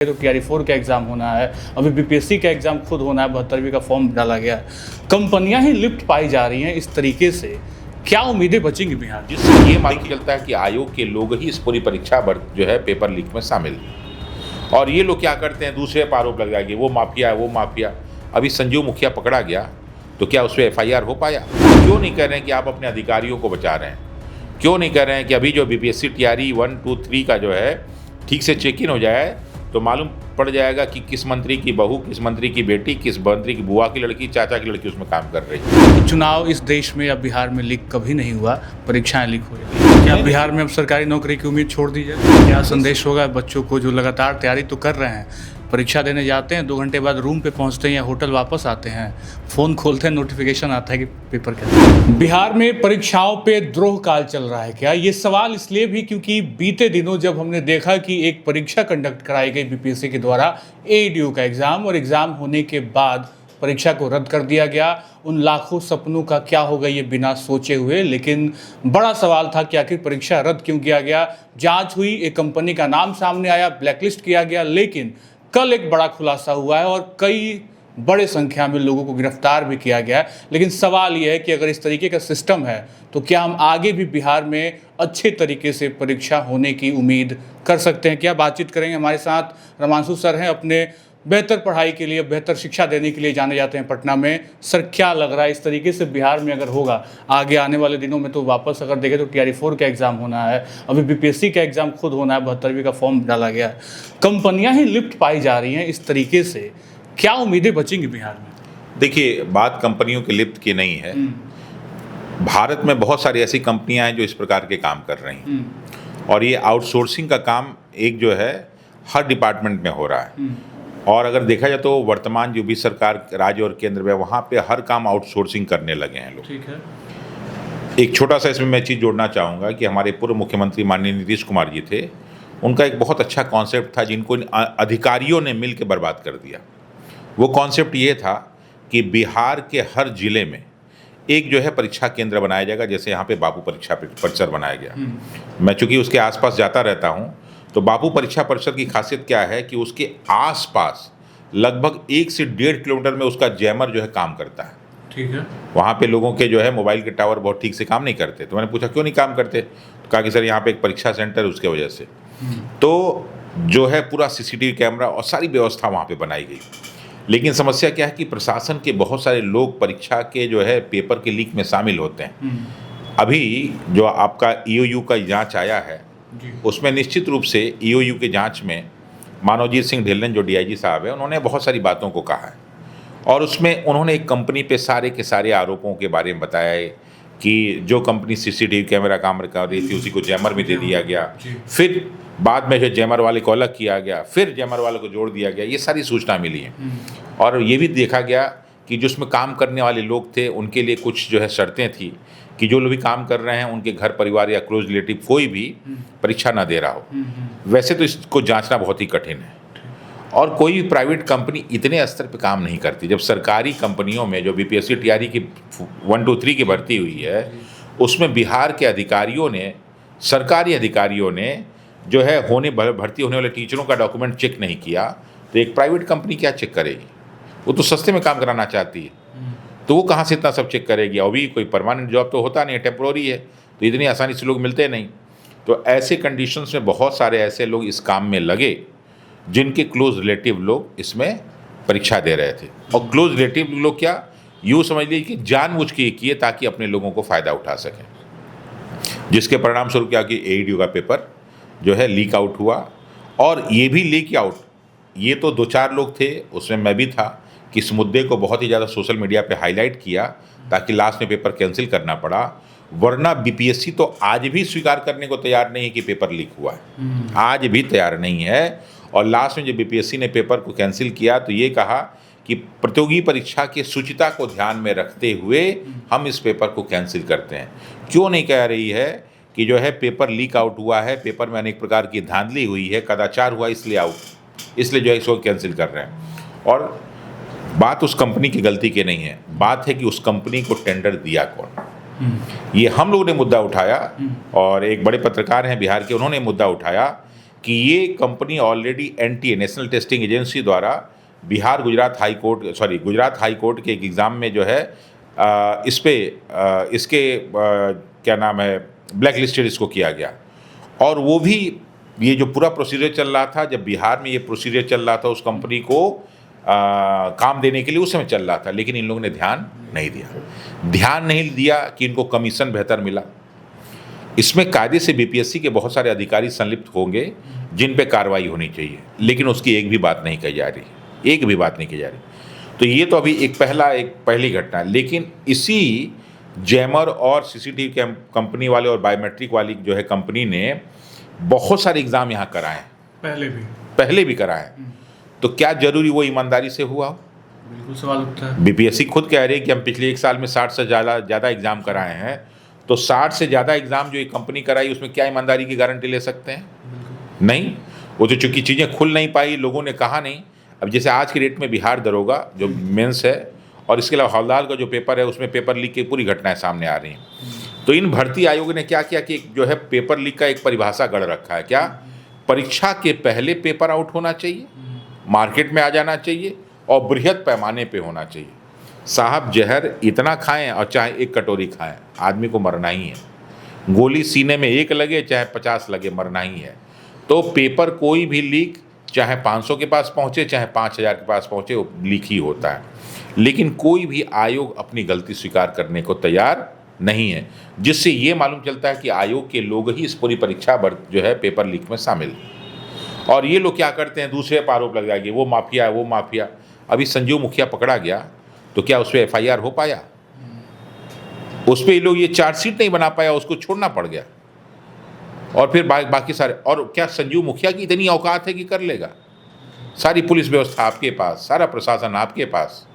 तो टीआरई 4 का एग्ज़ाम होना है, अभी बीपीएससी का एग्ज़ाम खुद होना है, 72वीं का फॉर्म डाला गया है। कंपनियां ही लिफ्ट पाई जा रही हैं इस तरीके से, क्या उम्मीदें बचेंगी बिहार? जिससे ये मालूम चलता है कि आयोग के लोग ही इस पूरी परीक्षा जो है पेपर लीक में शामिल हैं। और ये लोग क्या करते हैं, दूसरे पर आरोप लग जाएंगे, वो माफिया है, वो माफिया। अभी संजीव मुखिया पकड़ा गया तो क्या उस पर एफआईआर हो पाया? क्यों नहीं कह रहे हैं कि आप अपने अधिकारियों को बचा रहे हैं? क्यों नहीं कह रहे हैं कि अभी जो बीपीएससी टीआरई 1, 2, 3 का जो है ठीक से चेक इन हो जाए तो मालूम पड़ जाएगा कि किस मंत्री की बहू, किस मंत्री की बेटी, किस मंत्री की बुआ की लड़की, चाचा की लड़की उसमें काम कर रही है। चुनाव इस देश में या बिहार में लीक कभी नहीं हुआ, परीक्षाएं लीक हो जाती। क्या बिहार में अब सरकारी नौकरी की उम्मीद छोड़ दी जाए? क्या संदेश होगा बच्चों को जो लगातार तैयारी तो कर रहे हैं, परीक्षा देने जाते हैं, 2 घंटे बाद रूम पे पहुंचते हैं या होटल वापस आते हैं, फ़ोन खोलते हैं, नोटिफिकेशन आता है कि पेपर क्या? बिहार में परीक्षाओं पे द्रोह काल चल रहा है क्या? ये सवाल इसलिए भी क्योंकि बीते दिनों जब हमने देखा कि एक परीक्षा कंडक्ट कराई गई बीपीएससी के द्वारा एईडीओ का एग्ज़ाम, और एग्ज़ाम होने के बाद परीक्षा को रद्द कर दिया गया। उन लाखों सपनों का क्या होगा ये बिना सोचे हुए, लेकिन बड़ा सवाल था कि आखिर परीक्षा रद्द क्यों किया गया। जांच हुई, एक कंपनी का नाम सामने आया, ब्लैकलिस्ट किया गया, लेकिन कल एक बड़ा खुलासा हुआ है और कई बड़े संख्या में लोगों को गिरफ्तार भी किया गया है। लेकिन सवाल यह है कि अगर इस तरीके का सिस्टम है तो क्या हम आगे भी बिहार में अच्छे तरीके से परीक्षा होने की उम्मीद कर सकते हैं? क्या बातचीत करेंगे। हमारे साथ रमांशु सर हैं, अपने बेहतर पढ़ाई के लिए, बेहतर शिक्षा देने के लिए जाने जाते हैं पटना में। सर, क्या लग रहा है इस तरीके से बिहार में अगर होगा आगे आने वाले दिनों में, तो वापस अगर देखें तो टीआरई 4 का एग्ज़ाम होना है, अभी बीपीएससी का एग्ज़ाम खुद होना है, 72वीं का फॉर्म डाला गया है, कंपनियां ही लिफ्ट पाई जा रही हैं इस तरीके से, क्या उम्मीदें बचेंगी बिहार में? देखिए, बात कंपनियों के लिफ्ट की नहीं है। भारत में बहुत सारी ऐसी कंपनियां हैं जो इस प्रकार के काम कर रही हैं, और ये आउटसोर्सिंग का काम एक जो है हर डिपार्टमेंट में हो रहा है। और अगर देखा जाए तो वर्तमान जो भी सरकार राज्य और केंद्र में, वहाँ पे हर काम आउटसोर्सिंग करने लगे हैं लोग। ठीक है। एक छोटा सा इसमें मैं चीज़ जोड़ना चाहूँगा कि हमारे पूर्व मुख्यमंत्री माननीय नीतीश कुमार जी थे, उनका एक बहुत अच्छा कॉन्सेप्ट था जिनको अधिकारियों ने मिल के बर्बाद कर दिया। वो कॉन्सेप्ट ये था कि बिहार के हर जिले में एक जो है परीक्षा केंद्र बनाया जाएगा, जैसे यहाँ पे बापू परीक्षा परिसर बनाया गया। मैं चूँकि उसके आसपास जाता रहता हूँ, तो बापू परीक्षा परिसर की खासियत क्या है कि उसके आसपास लगभग 1 से 1.5 किलोमीटर में उसका जैमर जो है काम करता है। ठीक है। वहाँ पे लोगों के जो है मोबाइल के टावर बहुत ठीक से काम नहीं करते। तो मैंने पूछा क्यों नहीं काम करते, तो कहा कि सर यहाँ पे एक परीक्षा सेंटर है, उसके वजह से। तो जो है पूरा सीसीटीवी कैमरा और सारी व्यवस्था वहाँ पे बनाई गई। लेकिन समस्या क्या है कि प्रशासन के बहुत सारे लोग परीक्षा के जो है पेपर के लीक में शामिल होते हैं। अभी जो आपका ईओयू का जांच आया है, उसमें निश्चित रूप से ईओयू के जांच में मानवजीत सिंह ढिल्लन जो डीआईजी साहब है, उन्होंने बहुत सारी बातों को कहा है, और उसमें उन्होंने एक कंपनी पे सारे के सारे आरोपों के बारे में बताया है कि जो कंपनी सीसीटीवी कैमरा काम कर रही थी उसी को जैमर भी दे दिया गया, फिर बाद में जो जैमर वाले को अलग किया गया, फिर जैमर वाले को जोड़ दिया गया। ये सारी सूचना मिली है। और ये भी देखा गया कि जो उसमें काम करने वाले लोग थे उनके लिए कुछ जो है शर्तें थी कि जो लोग भी काम कर रहे हैं उनके घर परिवार या क्लोज रिलेटिव कोई भी परीक्षा ना दे रहा हो। वैसे तो इसको जांचना बहुत ही कठिन है, और कोई भी प्राइवेट कंपनी इतने स्तर पे काम नहीं करती। जब सरकारी कंपनियों में जो बीपीएससी टीआरई की 1, 2, 3 की भर्ती हुई है, उसमें बिहार के अधिकारियों ने, सरकारी अधिकारियों ने जो है भर्ती होने वाले टीचरों का डॉक्यूमेंट चेक नहीं किया, तो एक प्राइवेट कंपनी क्या चेक करेगी? वो तो सस्ते में काम कराना चाहती है, तो वो कहाँ से इतना सब चेक करेगी? और भी कोई परमानेंट जॉब तो होता नहीं है, टेम्प्रोरी है, तो इतनी आसानी से लोग मिलते नहीं। तो ऐसे कंडीशंस में बहुत सारे ऐसे लोग इस काम में लगे जिनके क्लोज रिलेटिव लोग इसमें परीक्षा दे रहे थे। और क्लोज रिलेटिव लोग क्या, यूँ समझ लीजिए कि जानबूझ के किए ताकि अपने लोगों को फ़ायदा उठा सकें, जिसके परिणाम स्वरूप क्या कि एईडीओ का पेपर जो है लीक आउट हुआ। और ये भी लीक आउट, ये तो 2-4 लोग थे, उसमें मैं भी था, कि इस मुद्दे को बहुत ही ज़्यादा सोशल मीडिया पे हाईलाइट किया ताकि लास्ट में पेपर कैंसिल करना पड़ा। वरना बीपीएससी तो आज भी स्वीकार करने को तैयार नहीं है कि पेपर लीक हुआ है, आज भी तैयार नहीं है। और लास्ट में जब बीपीएससी ने पेपर को कैंसिल किया तो ये कहा कि प्रतियोगी परीक्षा की शुचिता को ध्यान में रखते हुए हम इस पेपर को कैंसिल करते हैं। क्यों नहीं कह रही है कि जो है पेपर लीक आउट हुआ है, पेपर में अनेक प्रकार की धांधली हुई है, कदाचार हुआ, इसलिए जो है इसको कैंसिल कर रहे हैं। और बात उस कंपनी की गलती की नहीं है, बात है कि उस कंपनी को टेंडर दिया कौन। ये हम लोगों ने मुद्दा उठाया, और एक बड़े पत्रकार हैं बिहार के, उन्होंने मुद्दा उठाया कि ये company already NTA national testing agency द्वारा गुजरात हाई कोर्ट के एक एग्ज़ाम में जो है इसके क्या नाम है ब्लैक लिस्टेड इसको किया गया। और वो भी ये जो पूरा प्रोसीजर चल रहा था, जब बिहार में ये प्रोसीजर चल रहा था उस कंपनी को काम देने के लिए उस समय चल रहा था, लेकिन इन लोगों ने ध्यान नहीं दिया कि इनको कमीशन बेहतर मिला। इसमें कायदे से बीपीएससी के बहुत सारे अधिकारी संलिप्त होंगे जिन पे कार्रवाई होनी चाहिए, लेकिन उसकी एक भी बात नहीं की जा रही। तो ये तो अभी एक पहली घटना है। लेकिन इसी जैमर और सीसीटीवी कंपनी वाले और बायोमेट्रिक वाली जो है कंपनी ने बहुत सारे एग्ज़ाम यहाँ कराए हैं, पहले भी कराए हैं। तो क्या जरूरी वो ईमानदारी से हुआ? बिल्कुल सवाल उठता है। बीपीएससी खुद कह रही है कि हम पिछले एक साल में 60 से ज़्यादा एग्ज़ाम कराए हैं। तो 60 से ज़्यादा एग्ज़ाम जो ये कंपनी कराई उसमें क्या ईमानदारी की गारंटी ले सकते हैं? नहीं। वो तो चूँकि चीज़ें खुल नहीं पाई, लोगों ने कहा नहीं। अब जैसे आज की डेट में बिहार दरोगा जो मेंस है और इसके अलावा हवलदार का जो पेपर है उसमें पेपर लीक की पूरी घटनाएं सामने आ रही हैं। तो इन भर्ती आयोग ने क्या किया कि जो है पेपर लीक का एक परिभाषा गढ़ रखा है। क्या? परीक्षा के पहले पेपर आउट होना चाहिए, मार्केट में आ जाना चाहिए और बृहद पैमाने पे होना चाहिए। साहब जहर इतना खाएं और चाहे एक कटोरी खाएं, आदमी को मरना ही है। गोली सीने में एक लगे चाहे 50 लगे, मरना ही है। तो पेपर कोई भी लीक चाहे 500 के पास पहुँचे चाहे 5000 के पास पहुँचे, वो लीक ही होता है। लेकिन कोई भी आयोग अपनी गलती स्वीकार करने को तैयार नहीं है, जिससे ये मालूम चलता है कि आयोग के लोग ही इस पूरी परीक्षा जो है पेपर लीक में शामिल। और ये लोग क्या करते हैं, दूसरे पर आरोप लगाएंगे वो माफिया है, वो माफिया। अभी संजीव मुखिया पकड़ा गया तो क्या उस पर एफआईआर हो पाया? उस पर ये लोग ये चार्जशीट नहीं बना पाया, उसको छोड़ना पड़ गया। और फिर बाकी सारे, और क्या संजीव मुखिया की इतनी औकात है कि कर लेगा? सारी पुलिस व्यवस्था आपके पास, सारा प्रशासन आपके पास,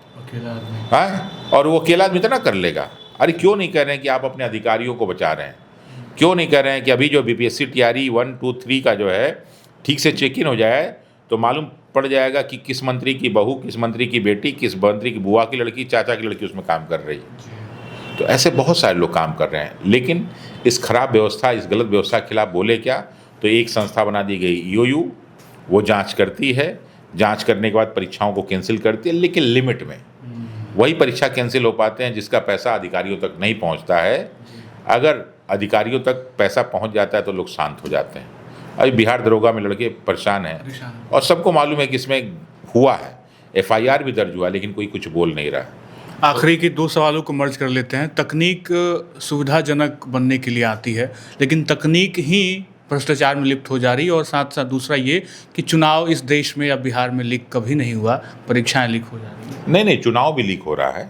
हाँ, और वो अकेला आदमी इतना कर लेगा? अरे क्यों नहीं कह रहे हैं कि आप अपने अधिकारियों को बचा रहे हैं? क्यों नहीं कह रहे हैं कि अभी जो बीपीएससी टीआरई 1, 2, 3 का जो है ठीक से चेक इन हो जाए तो मालूम पड़ जाएगा कि किस मंत्री की बहू, किस मंत्री की बेटी, किस मंत्री की बुआ की लड़की, चाचा की लड़की उसमें काम कर रही है। तो ऐसे बहुत सारे लोग काम कर रहे हैं। लेकिन इस खराब व्यवस्था, इस गलत व्यवस्था के खिलाफ बोले क्या? तो एक संस्था बना दी गई ईओयू, वो जांच करती है, जांच करने के बाद परीक्षाओं को कैंसिल करती है, लेकिन लिमिट में। वही परीक्षा कैंसिल हो पाते हैं जिसका पैसा अधिकारियों तक नहीं पहुंचता है। अगर अधिकारियों तक पैसा पहुंच जाता है तो लोग शांत हो जाते हैं। अभी बिहार दरोगा में लड़के परेशान हैं और सबको मालूम है कि इसमें हुआ है, एफआईआर भी दर्ज हुआ, लेकिन कोई कुछ बोल नहीं रहा। आखिरी के 2 सवालों को मर्ज कर लेते हैं। तकनीक सुविधाजनक बनने के लिए आती है, लेकिन तकनीक ही भ्रष्टाचार में लिप्त हो जा रही है। और साथ साथ दूसरा ये कि चुनाव इस देश में या बिहार में लीक कभी नहीं हुआ, परीक्षाएं लीक हो जा रही हैं। नहीं, चुनाव भी लीक हो रहा है,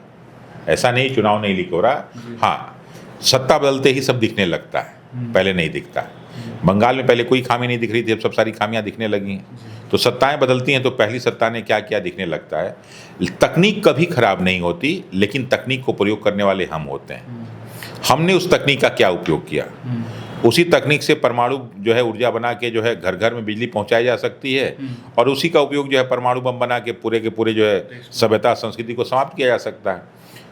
ऐसा नहीं चुनाव नहीं लीक हो रहा। हाँ, सत्ता बदलते ही सब दिखने लगता है, पहले नहीं दिखता है। बंगाल में पहले कोई खामी नहीं दिख रही थी, अब सब सारी खामियां दिखने लगी हैं। तो सत्ताएं बदलती हैं तो पहली सत्ता ने क्या किया दिखने लगता है। तकनीक कभी खराब नहीं होती, लेकिन तकनीक को प्रयोग करने वाले हम होते हैं। हमने उस तकनीक का क्या उपयोग किया? उसी तकनीक से परमाणु जो है ऊर्जा बना के जो है घर घर में बिजली पहुंचाई जा सकती है, और उसी का उपयोग जो है परमाणु बम बना के पूरे के पूरे जो है सभ्यता संस्कृति को समाप्त किया जा सकता है।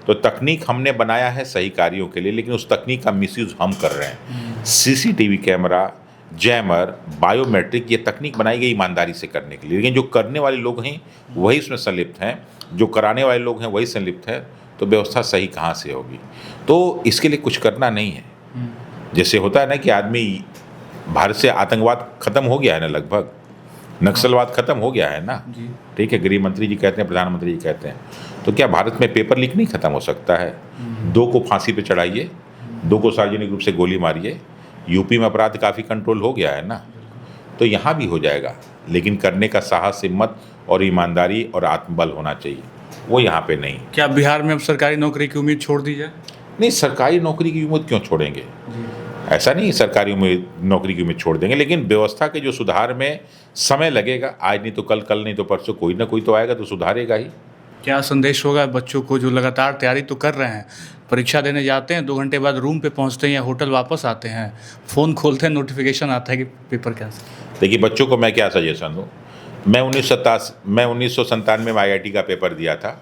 तो तकनीक हमने बनाया है सही कार्यों के लिए, लेकिन उस तकनीक का मिसयूज हम कर रहे हैं। सीसीटीवी कैमरा, जैमर, बायोमेट्रिक, ये तकनीक बनाई गई ईमानदारी से करने के लिए, लेकिन जो करने वाले लोग हैं वही इसमें संलिप्त हैं, जो कराने वाले लोग हैं वही संलिप्त हैं। तो व्यवस्था सही कहाँ से होगी? तो इसके लिए कुछ करना नहीं है। जैसे होता है ना कि आदमी, भारत से आतंकवाद खत्म हो गया है ना, लगभग नक्सलवाद खत्म हो गया है ना, ठीक है, गृह मंत्री जी कहते हैं, प्रधानमंत्री जी कहते हैं। तो क्या भारत में पेपर लीक नहीं खत्म हो सकता है? 2 को फांसी पे चढ़ाइए, 2 को सार्वजनिक रूप से गोली मारिए। यूपी में अपराध काफ़ी कंट्रोल हो गया है ना, तो यहाँ भी हो जाएगा। लेकिन करने का साहस, हिम्मत और ईमानदारी और आत्मबल होना चाहिए, वो यहाँ पे नहीं। क्या बिहार में अब सरकारी नौकरी की उम्मीद छोड़ दी जाए? नहीं, सरकारी नौकरी की उम्मीद क्यों छोड़ेंगे? ऐसा नहीं सरकारी नौकरी की उम्मीद छोड़ देंगे, लेकिन व्यवस्था के जो सुधार में समय लगेगा। आज नहीं तो कल, कल नहीं तो परसों, कोई ना कोई तो आएगा तो सुधारेगा ही। क्या संदेश होगा बच्चों को जो लगातार तैयारी तो कर रहे हैं, परीक्षा देने जाते हैं, 2 घंटे बाद रूम पे पहुंचते हैं या होटल वापस आते हैं, फ़ोन खोलते हैं, नोटिफिकेशन आता है कि पेपर कैंसिल? देखिए, बच्चों को मैं क्या सजेशन दूँ। मैं 1997 में IIT का पेपर दिया था,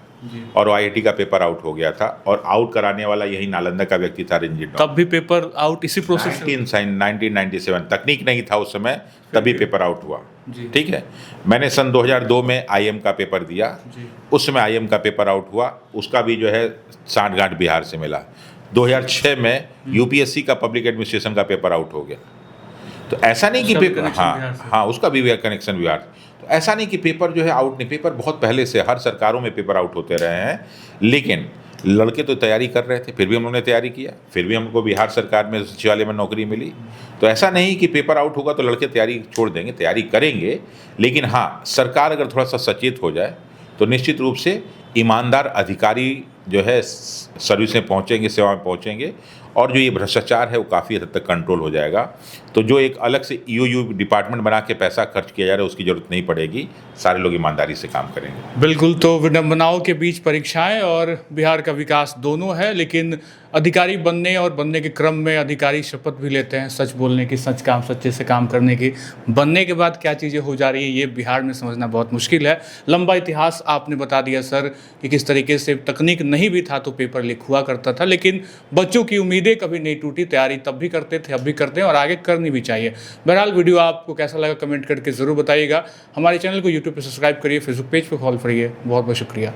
और आईआईटी का पेपर आउट हो गया था, और आउट कराने वाला यही नालंदा का व्यक्ति था, रंजीत तब भी पेपर आउट इसी प्रोसेस से 1997 तकनीक नहीं था उस समय, तभी पेपर आउट हुआ। जी। ठीक है, मैंने सन 2002 में आईएम का पेपर दिया, जी। उस समय आईएम का पेपर आउट हुआ, उसका भी जो है सांठगांठ बिहार से मिला। 2006 में यूपीएससी का पब्लिक एडमिनिस्ट्रेशन का पेपर आउट हो गया। तो ऐसा नहीं कि उसका भी पेपर, connection बिहार हाँ से। हाँ, उसका भी कनेक्शन बिहार। तो ऐसा नहीं कि पेपर जो है आउट नहीं, पेपर बहुत पहले से हर सरकारों में पेपर आउट होते रहे हैं, लेकिन लड़के तो तैयारी कर रहे थे, फिर भी हम लोगों ने तैयारी किया, फिर भी हमको बिहार सरकार में सचिवालय में नौकरी मिली। तो ऐसा नहीं कि पेपर आउट होगा तो लड़के तैयारी छोड़ देंगे, तैयारी करेंगे, लेकिन हाँ, सरकार अगर थोड़ा सा सचेत हो जाए तो निश्चित रूप से ईमानदार अधिकारी जो है सर्विस में पहुँचेंगे, सेवा में पहुँचेंगे, और जो ये भ्रष्टाचार है वो काफ़ी हद तक कंट्रोल हो जाएगा। तो जो एक अलग से ईओयू डिपार्टमेंट बना के पैसा खर्च किया जा रहा है उसकी ज़रूरत नहीं पड़ेगी, सारे लोग ईमानदारी से काम करेंगे। बिल्कुल। तो विडंबनाओं के बीच परीक्षाएं और बिहार का विकास दोनों है, लेकिन अधिकारी बनने और बनने के क्रम में अधिकारी शपथ भी लेते हैं सच बोलने की, सच काम सच्चे से काम करने की। बनने के बाद क्या चीज़ें हो जा रही हैं ये बिहार में समझना बहुत मुश्किल है। लंबा इतिहास आपने बता दिया सर कि किस तरीके से तकनीक नहीं भी था तो पेपर लीक हुआ करता था, लेकिन बच्चों की उम्मीदें कभी नहीं टूटी, तैयारी तब भी करते थे, अब भी करते हैं और आगे करनी भी चाहिए। बहरहाल वीडियो आपको कैसा लगा कमेंट करके ज़रूर बताइएगा। हमारे चैनल को यूट्यूब पर सब्सक्राइब करिए, फेसबुक पेज पर फॉलो करिए। बहुत बहुत शुक्रिया।